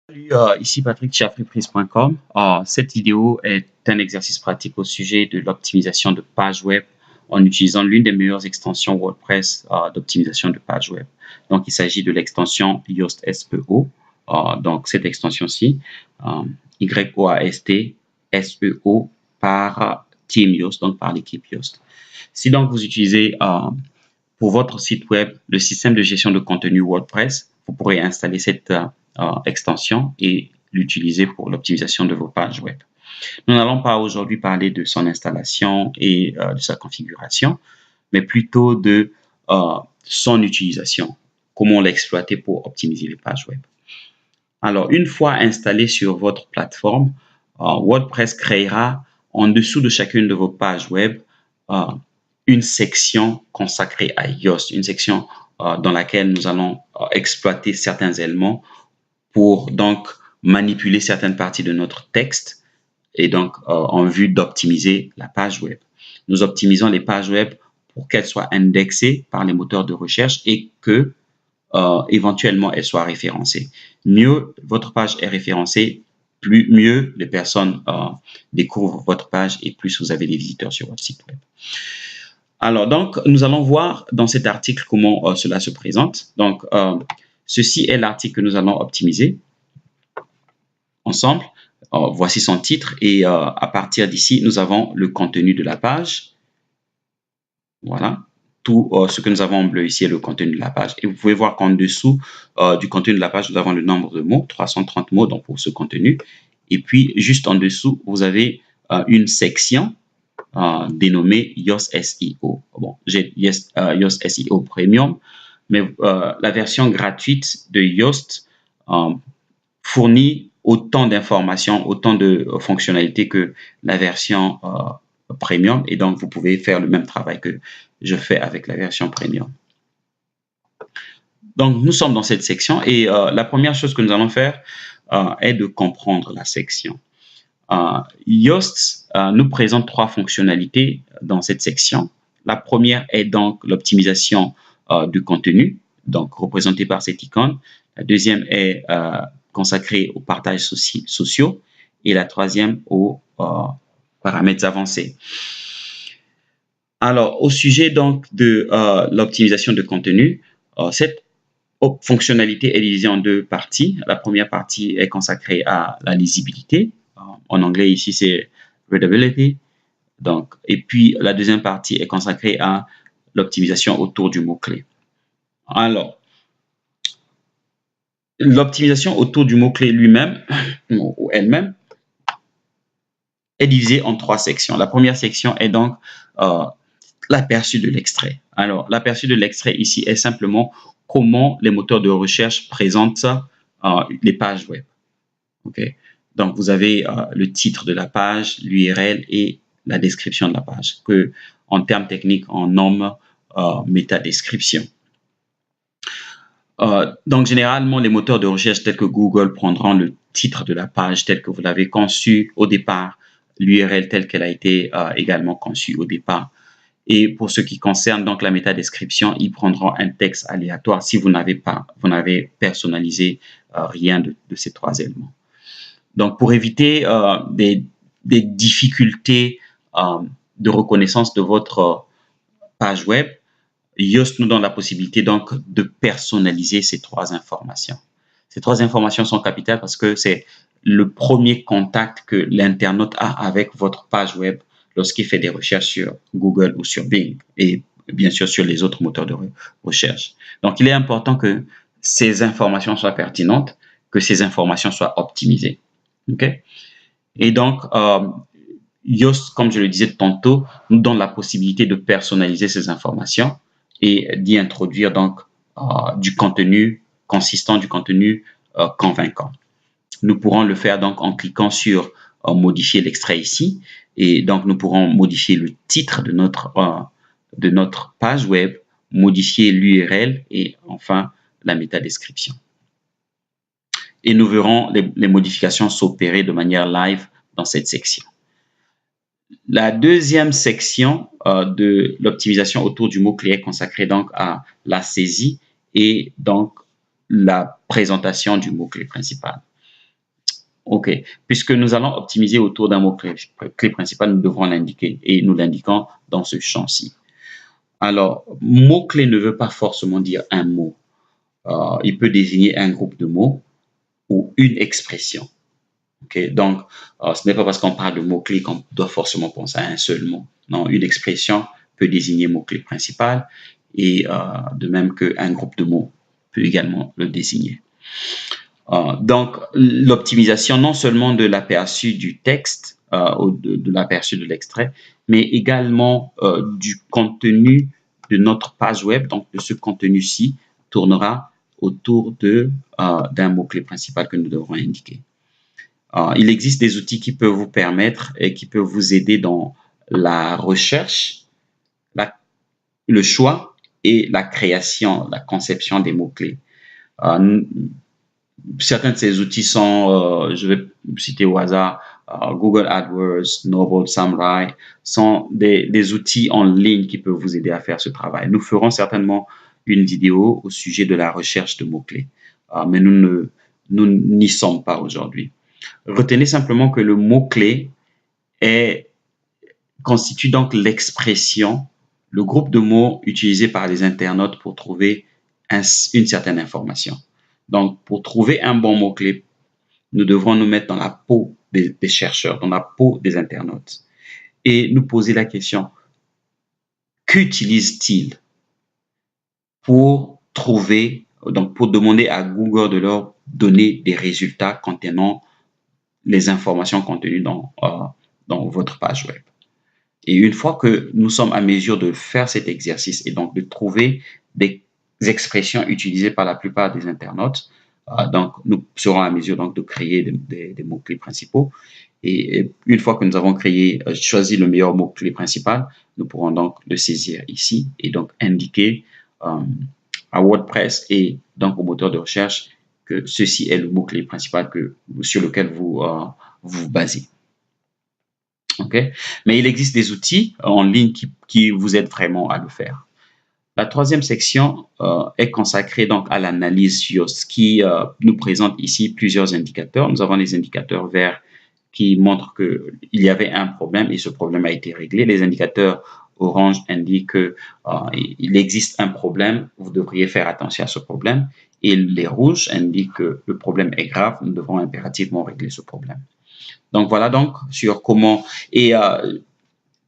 Salut, ici Patrick chez afriprise.com. Cette vidéo est un exercice pratique au sujet de l'optimisation de pages web en utilisant l'une des meilleures extensions WordPress d'optimisation de pages web. Donc, il s'agit de l'extension Yoast SEO. Donc, cette extension-ci, Yoast SEO par Team Yoast, donc par l'équipe Yoast. Si donc vous utilisez pour votre site web le système de gestion de contenu WordPress, vous pourrez installer cette extension et l'utiliser pour l'optimisation de vos pages web. Nous n'allons pas aujourd'hui parler de son installation et de sa configuration, mais plutôt de son utilisation, comment l'exploiter pour optimiser les pages web. Alors, une fois installé sur votre plateforme, WordPress créera en dessous de chacune de vos pages web une section consacrée à Yoast, une section dans laquelle nous allons exploiter certains éléments pour donc manipuler certaines parties de notre texte et donc en vue d'optimiser la page web. Nous optimisons les pages web pour qu'elles soient indexées par les moteurs de recherche et que éventuellement elles soient référencées. Mieux votre page est référencée, mieux les personnes découvrent votre page et plus vous avez des visiteurs sur votre site web. Alors, donc, nous allons voir dans cet article comment cela se présente. Donc, ceci est l'article que nous allons optimiser ensemble. Voici son titre et à partir d'ici, nous avons le contenu de la page. Voilà, tout ce que nous avons en bleu ici est le contenu de la page. Et vous pouvez voir qu'en dessous du contenu de la page, nous avons le nombre de mots, 330 mots donc pour ce contenu. Et puis, juste en dessous, vous avez une section dénommé Yoast SEO. Bon, j'ai Yoast SEO Premium, mais la version gratuite de Yoast fournit autant d'informations, autant de fonctionnalités que la version Premium, et donc vous pouvez faire le même travail que je fais avec la version Premium. Donc, nous sommes dans cette section et la première chose que nous allons faire est de comprendre la section. Yoast nous présente trois fonctionnalités dans cette section. La première est donc l'optimisation du contenu, donc représentée par cette icône. La deuxième est consacrée aux partages sociaux et la troisième aux paramètres avancés. Alors, au sujet donc de l'optimisation de contenu, cette fonctionnalité est divisée en deux parties. La première partie est consacrée à la lisibilité. En anglais, ici, c'est readability. Donc, et puis, la deuxième partie est consacrée à l'optimisation autour du mot-clé. Alors, l'optimisation autour du mot-clé lui-même ou elle-même est divisée en trois sections. La première section est donc l'aperçu de l'extrait. Alors, l'aperçu de l'extrait ici est simplement comment les moteurs de recherche présentent les pages web. Okay? Donc, vous avez le titre de la page, l'URL et la description de la page, que en termes techniques, on nomme métadescription. Donc, généralement, les moteurs de recherche tels que Google prendront le titre de la page tel que vous l'avez conçu au départ, l'URL telle qu'elle a été également conçue au départ. Et pour ce qui concerne donc la métadescription, ils prendront un texte aléatoire si vous n'avez personnalisé rien de ces trois éléments. Donc, pour éviter des difficultés de reconnaissance de votre page web, Yoast nous donne la possibilité donc de personnaliser ces trois informations. Ces trois informations sont capitales parce que c'est le premier contact que l'internaute a avec votre page web lorsqu'il fait des recherches sur Google ou sur Bing et bien sûr sur les autres moteurs de recherche. Donc, il est important que ces informations soient pertinentes, que ces informations soient optimisées. Okay? Et donc, Yoast, comme je le disais tantôt, nous donne la possibilité de personnaliser ces informations et d'y introduire donc du contenu consistant, du contenu convaincant. Nous pourrons le faire donc en cliquant sur modifier l'extrait ici et donc nous pourrons modifier le titre de notre page web, modifier l'URL et enfin la métadescription. Et nous verrons les modifications s'opérer de manière live dans cette section. La deuxième section de l'optimisation autour du mot-clé est consacrée donc à la saisie et donc la présentation du mot-clé principal. OK. Puisque nous allons optimiser autour d'un mot-clé principal, nous devrons l'indiquer et nous l'indiquons dans ce champ-ci. Alors, mot-clé ne veut pas forcément dire un mot. Il peut désigner un groupe de mots ou une expression. Okay? Donc, ce n'est pas parce qu'on parle de mots-clés qu'on doit forcément penser à un seul mot. Non, une expression peut désigner mot-clé principal et de même qu'un groupe de mots peut également le désigner. Donc, l'optimisation non seulement de l'aperçu du texte ou de l'aperçu de l'extrait, mais également du contenu de notre page web, donc de ce contenu-ci, tournera autour d'un mot-clé principal que nous devrons indiquer. Il existe des outils qui peuvent vous permettre et qui peuvent vous aider dans la recherche, le choix et la création, la conception des mots-clés. Certains de ces outils sont, je vais citer au hasard, Google AdWords, Noble Samurai, sont des outils en ligne qui peuvent vous aider à faire ce travail. Nous ferons certainement une vidéo au sujet de la recherche de mots-clés, mais nous n'y sommes pas aujourd'hui. Retenez simplement que le mot-clé constitue donc l'expression, le groupe de mots utilisés par les internautes pour trouver une certaine information. Donc, pour trouver un bon mot-clé, nous devrons nous mettre dans la peau des chercheurs, dans la peau des internautes et nous poser la question, qu'utilisent-ils pour trouver, donc pour demander à Google de leur donner des résultats contenant les informations contenues dans votre page web. Et une fois que nous sommes à mesure de faire cet exercice et donc de trouver des expressions utilisées par la plupart des internautes, donc nous serons à mesure donc de créer des mots-clés principaux. Et une fois que nous avons choisi le meilleur mot-clé principal, nous pourrons donc le saisir ici et donc indiquer à WordPress et donc au moteur de recherche que ceci est le mot-clé principal sur lequel vous vous basez. Okay? Mais il existe des outils en ligne qui vous aident vraiment à le faire. La troisième section est consacrée donc à l'analyse Yoast qui nous présente ici plusieurs indicateurs. Nous avons les indicateurs verts qui montrent qu'il y avait un problème et ce problème a été réglé. Les indicateurs orange indiquent qu'il existe un problème, vous devriez faire attention à ce problème. Et les rouges indiquent que le problème est grave, nous devons impérativement régler ce problème. Donc voilà donc sur comment et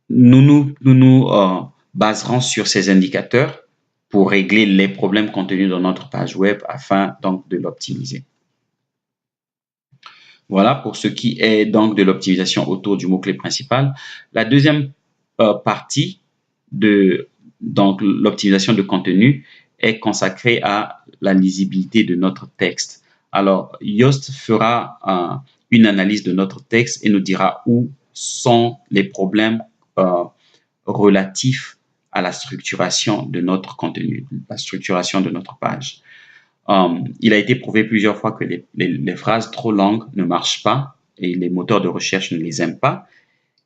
nous nous baserons sur ces indicateurs pour régler les problèmes contenus dans notre page web afin donc de l'optimiser. Voilà pour ce qui est donc de l'optimisation autour du mot-clé principal. La deuxième partie de donc l'optimisation de contenu est consacrée à la lisibilité de notre texte. Alors, Yoast fera une analyse de notre texte et nous dira où sont les problèmes relatifs à la structuration de notre contenu, la structuration de notre page. Il a été prouvé plusieurs fois que les phrases trop longues ne marchent pas et les moteurs de recherche ne les aiment pas,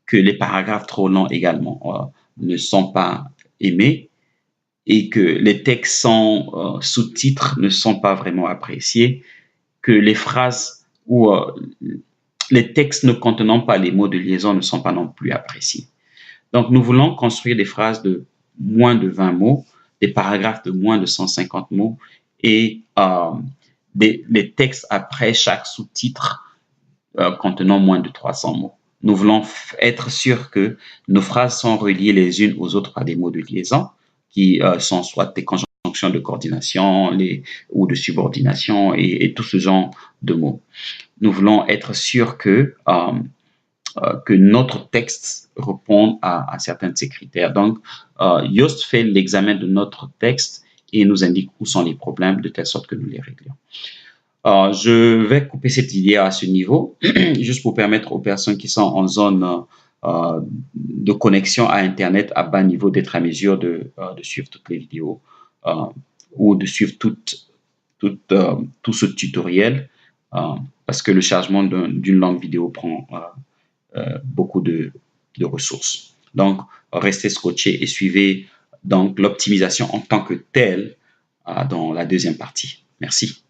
que les paragraphes trop longs également ne sont pas aimés et que les textes sans sous-titres ne sont pas vraiment appréciés, que les phrases ou les textes ne contenant pas les mots de liaison ne sont pas non plus appréciés. Donc, nous voulons construire des phrases de moins de 20 mots, des paragraphes de moins de 150 mots et les textes après chaque sous-titre contenant moins de 300 mots. Nous voulons être sûrs que nos phrases sont reliées les unes aux autres par des mots de liaison qui sont soit des conjonctions de coordination ou de subordination et tout ce genre de mots. Nous voulons être sûrs que notre texte répond à certains de ces critères. Donc, Yoast fait l'examen de notre texte et nous indique où sont les problèmes de telle sorte que nous les réglions. Je vais couper cette idée à ce niveau, juste pour permettre aux personnes qui sont en zone de connexion à Internet à bas niveau d'être à mesure de suivre toutes les vidéos ou de suivre tout ce tutoriel parce que le chargement d'une longue vidéo prend beaucoup de ressources. Donc, restez scotchés et suivez donc l'optimisation en tant que telle dans la deuxième partie. Merci.